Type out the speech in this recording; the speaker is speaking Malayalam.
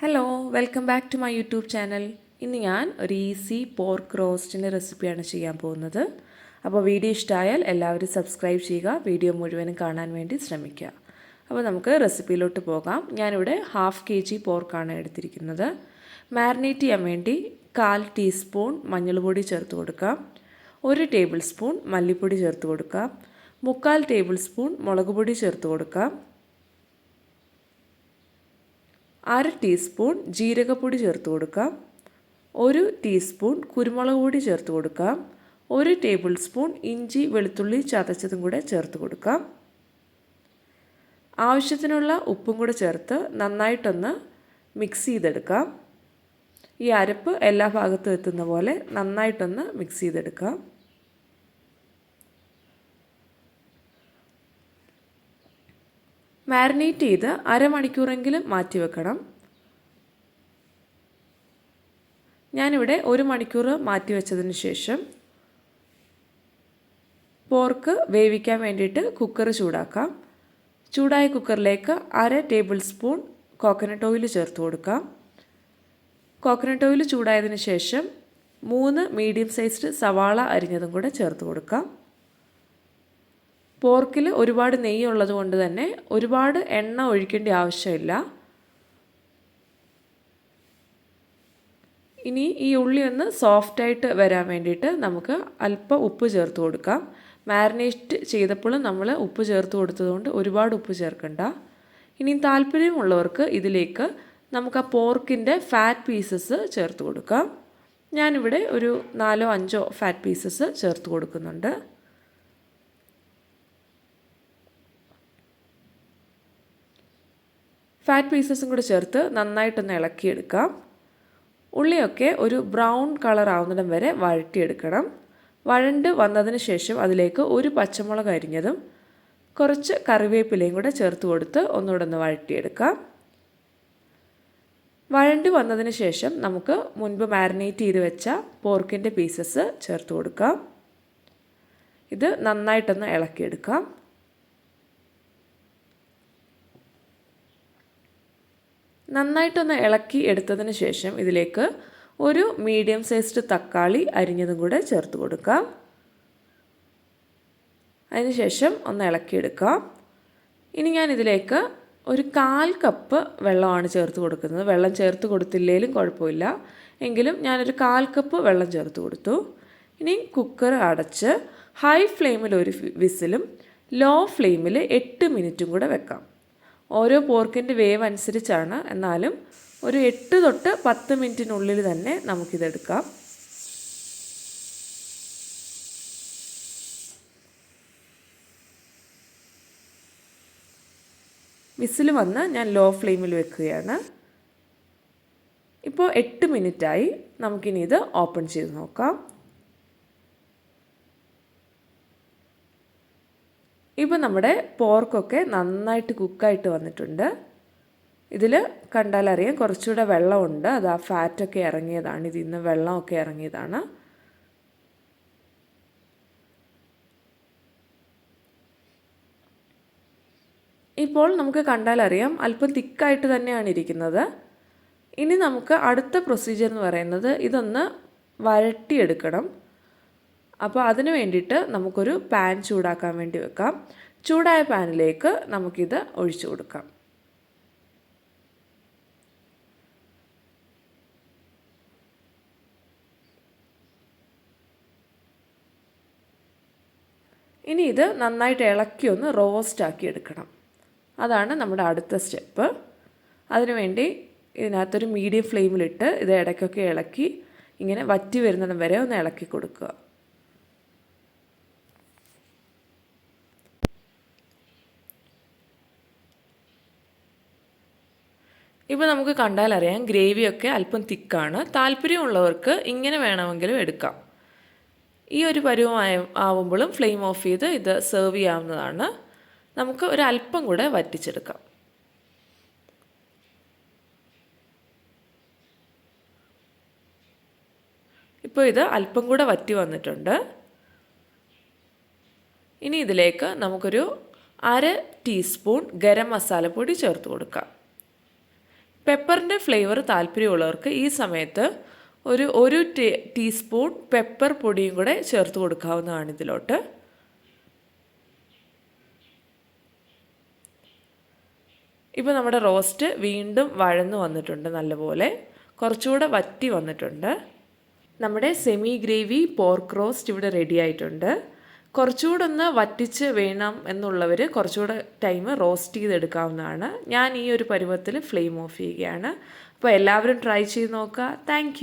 Hello welcome back to my YouTube channel. ഇന്ന് ഞാൻ ഒരു ഈസി പോർക്ക് റോസ്റ്റിൻ്റെ റെസിപ്പിയാണ് ചെയ്യാൻ പോകുന്നത്. അപ്പോൾ വീഡിയോ ഇഷ്ടമായാൽ എല്ലാവരും സബ്സ്ക്രൈബ് ചെയ്യുക, വീഡിയോ മുഴുവനും കാണാൻ വേണ്ടി ശ്രമിക്കുക. അപ്പോൾ നമുക്ക് റെസിപ്പിയിലോട്ട് പോകാം. ഞാനിവിടെ 1/2 kg പോർക്കാണ് എടുത്തിരിക്കുന്നത്. മാരിനേറ്റ് ചെയ്യാൻ വേണ്ടി 1/4 ടീസ്പൂൺ മഞ്ഞൾപ്പൊടി ചേർത്ത് കൊടുക്കാം, 1 ടേബിൾ സ്പൂൺ മല്ലിപ്പൊടി ചേർത്ത് കൊടുക്കാം, 3/4 ടേബിൾ സ്പൂൺ മുളക് പൊടി ചേർത്ത് കൊടുക്കാം, 1/2 ടീസ്പൂൺ ജീരകപ്പൊടി ചേർത്ത് കൊടുക്കാം, 1 ടീസ്പൂൺ കുരുമുളക് പൊടി ചേർത്ത് കൊടുക്കാം, 1 ടേബിൾ സ്പൂൺ ഇഞ്ചി വെളുത്തുള്ളി ചതച്ചതും കൂടെ ചേർത്ത് കൊടുക്കാം. ആവശ്യത്തിനുള്ള ഉപ്പും കൂടെ ചേർത്ത് നന്നായിട്ടൊന്ന് മിക്സ് ചെയ്തെടുക്കാം. ഈ അരപ്പ് എല്ലാ ഭാഗത്തും എത്തുന്ന പോലെ നന്നായിട്ടൊന്ന് മിക്സ് ചെയ്തെടുക്കാം. മാരിനേറ്റ് ചെയ്ത് അരമണിക്കൂറെങ്കിലും മാറ്റി വെക്കണം. ഞാനിവിടെ 1 മണിക്കൂർ മാറ്റി വെച്ചതിന് ശേഷം പോർക്ക് വേവിക്കാൻ വേണ്ടിയിട്ട് കുക്കർ ചൂടാക്കാം. ചൂടായ കുക്കറിലേക്ക് 1/2 ടേബിൾ സ്പൂൺ കോക്കനട്ട് ഓയിൽ ചേർത്ത് കൊടുക്കാം. കോക്കനട്ട് ഓയിൽ ചൂടായതിന് ശേഷം 3 മീഡിയം സൈസ്ഡ് സവാള അരിഞ്ഞതും കൂടെ ചേർത്ത് കൊടുക്കാം. പോർക്കിൽ ഒരുപാട് നെയ്യ് ഉള്ളത് കൊണ്ട് തന്നെ ഒരുപാട് എണ്ണ ഒഴിക്കേണ്ട ആവശ്യമില്ല. ഇനി ഈ ഉള്ളി ഒന്ന് സോഫ്റ്റായിട്ട് വരാൻ വേണ്ടിയിട്ട് നമുക്ക് അല്പം ഉപ്പ് ചേർത്ത് കൊടുക്കാം. മാരിനേറ്റ് ചെയ്തപ്പോൾ നമ്മൾ ഉപ്പ് ചേർത്ത് കൊടുത്തതുകൊണ്ട് ഒരുപാട് ഉപ്പ് ചേർക്കണ്ട. ഇനി താല്പര്യമുള്ളവർക്ക് ഇതിലേക്ക് നമുക്ക് ആ പോർക്കിൻ്റെ ഫാറ്റ് പീസസ് ചേർത്ത് കൊടുക്കാം. ഞാനിവിടെ ഒരു 4-5 ഫാറ്റ് പീസസ് ചേർത്ത് കൊടുക്കുന്നുണ്ട്. ഫാറ്റ് പീസസും കൂടി ചേർത്ത് നന്നായിട്ടൊന്ന് ഇളക്കിയെടുക്കാം. ഉള്ളിയൊക്കെ ഒരു ബ്രൗൺ കളർ ആവുന്നിടം വരെ വഴറ്റിയെടുക്കണം. വഴണ്ട് വന്നതിന് ശേഷം അതിലേക്ക് 1 പച്ചമുളക് അരിഞ്ഞതും കുറച്ച് കറിവേപ്പിലയും കൂടെ ചേർത്ത് കൊടുത്ത് ഒന്നുകൂടെ ഒന്ന് വഴറ്റിയെടുക്കാം. വഴണ്ട് വന്നതിന് ശേഷം നമുക്ക് മുൻപ് മാരിനേറ്റ് ചെയ്ത് വെച്ച പോർക്കിൻ്റെ പീസസ് ചേർത്ത് കൊടുക്കാം. ഇത് നന്നായിട്ടൊന്ന് ഇളക്കിയെടുക്കാം. നന്നായിട്ടൊന്ന് ഇളക്കി എടുത്തതിന് ശേഷം ഇതിലേക്ക് ഒരു മീഡിയം സൈസ്ഡ് തക്കാളി അരിഞ്ഞതും കൂടെ ചേർത്ത് കൊടുക്കാം. അതിനുശേഷം ഒന്ന് ഇളക്കിയെടുക്കാം. ഇനി ഞാൻ ഇതിലേക്ക് ഒരു 1/4 കപ്പ് വെള്ളമാണ് ചേർത്ത് കൊടുക്കുന്നത്. വെള്ളം ചേർത്ത് കൊടുത്തില്ലെങ്കിലും കുഴപ്പമില്ല, എങ്കിലും ഞാനൊരു 1/4 കപ്പ് വെള്ളം ചേർത്ത് കൊടുത്തു. ഇനി കുക്കർ അടച്ച് ഹൈ ഫ്ലെയിമിൽ 1 വിസിലും ലോ ഫ്ലെയിമിൽ 8 മിനിറ്റും കൂടെ വെക്കാം. ഓരോ പോർക്കിൻ്റെ വേവ് അനുസരിച്ചാണ്, എന്നാലും ഒരു 8 തൊട്ട് 10 മിനിറ്റിനുള്ളിൽ തന്നെ നമുക്കിതെടുക്കാം. വിസിൽ വന്ന് ഞാൻ ലോ ഫ്ലെയിമിൽ വെക്കുകയാണ്. ഇപ്പോൾ 8 മിനിറ്റായി. നമുക്കിനി ഇത് ഓപ്പൺ ചെയ്ത് നോക്കാം. ഇപ്പോൾ നമ്മുടെ പോർക്കൊക്കെ നന്നായിട്ട് കുക്കായിട്ട് വന്നിട്ടുണ്ട്. ഇതിൽ കണ്ടാലറിയാം കുറച്ചുകൂടെ വെള്ളമുണ്ട്. അത് ആ ഫാറ്റൊക്കെ ഇറങ്ങിയതാണ്, ഇതിൽ നിന്ന് വെള്ളമൊക്കെ ഇറങ്ങിയതാണ്. ഇപ്പോൾ നമുക്ക് കണ്ടാലറിയാം അല്പം തിക്കായിട്ട് തന്നെയാണ് ഇരിക്കുന്നത്. ഇനി നമുക്ക് അടുത്ത പ്രൊസീജിയർ എന്ന് പറയുന്നത് ഇതൊന്ന് വഴട്ടിയെടുക്കണം. അപ്പോൾ അതിന് വേണ്ടിയിട്ട് നമുക്കൊരു പാൻ ചൂടാക്കാൻ വേണ്ടി വെക്കാം. ചൂടായ പാനിലേക്ക് നമുക്കിത് ഒഴിച്ചു കൊടുക്കാം. ഇനി ഇത് നന്നായിട്ട് ഇളക്കി ഒന്ന് റോസ്റ്റാക്കി എടുക്കണം. അതാണ് നമ്മുടെ അടുത്ത സ്റ്റെപ്പ്. അതിനുവേണ്ടി ഇതിനകത്തൊരു മീഡിയം ഫ്ലെയിമിലിട്ട് ഇത് ഇടയ്ക്കൊക്കെ ഇളക്കി ഇങ്ങനെ വറ്റി വരുന്നിടം വരെ ഒന്ന് ഇളക്കി കൊടുക്കുക. ഇപ്പോൾ നമുക്ക് കണ്ടാലറിയാം ഗ്രേവിയൊക്കെ അല്പം തിക്കാണ്. താല്പര്യമുള്ളവർക്ക് ഇങ്ങനെ വേണമെങ്കിലും എടുക്കാം. ഈ ഒരു ആവുമ്പോഴും ഫ്ലെയിം ഓഫ് ചെയ്ത് ഇത് സെർവ് ചെയ്യാവുന്നതാണ്. നമുക്ക് ഒരു അല്പം കൂടെ വറ്റിച്ചെടുക്കാം. ഇപ്പോൾ ഇത് അല്പം കൂടെ വറ്റി വന്നിട്ടുണ്ട്. ഇനി ഇതിലേക്ക് നമുക്കൊരു 1/2 ടീസ്പൂൺ ഗരം മസാലപ്പൊടി ചേർത്ത് കൊടുക്കാം. പെപ്പറിൻ്റെ ഫ്ലേവർ താല്പര്യമുള്ളവർക്ക് ഈ സമയത്ത് ഒരു ടീസ്പൂൺ പെപ്പർ പൊടിയും കൂടെ ചേർത്ത് കൊടുക്കാവുന്നതാണ് ഇതിലോട്ട്. ഇപ്പോൾ നമ്മുടെ റോസ്റ്റ് വീണ്ടും വഴന്നു വന്നിട്ടുണ്ട്, നല്ലപോലെ കുറച്ചുകൂടെ വറ്റി വന്നിട്ടുണ്ട്. നമ്മുടെ സെമി ഗ്രേവി പോർക്ക് റോസ്റ്റ് ഇവിടെ റെഡി ആയിട്ടുണ്ട്. കുറച്ചുകൂടെ ഒന്ന് വറ്റിച്ച് വേണം എന്നുള്ളവർ കുറച്ചുകൂടെ ടൈം റോസ്റ്റ് ചെയ്തെടുക്കാവുന്നതാണ്. ഞാൻ ഈ ഒരു പരുവത്തിൽ ഫ്ലെയിം ഓഫ് ചെയ്യുകയാണ്. അപ്പോൾ എല്ലാവരും ട്രൈ ചെയ്ത് നോക്കുക. താങ്ക്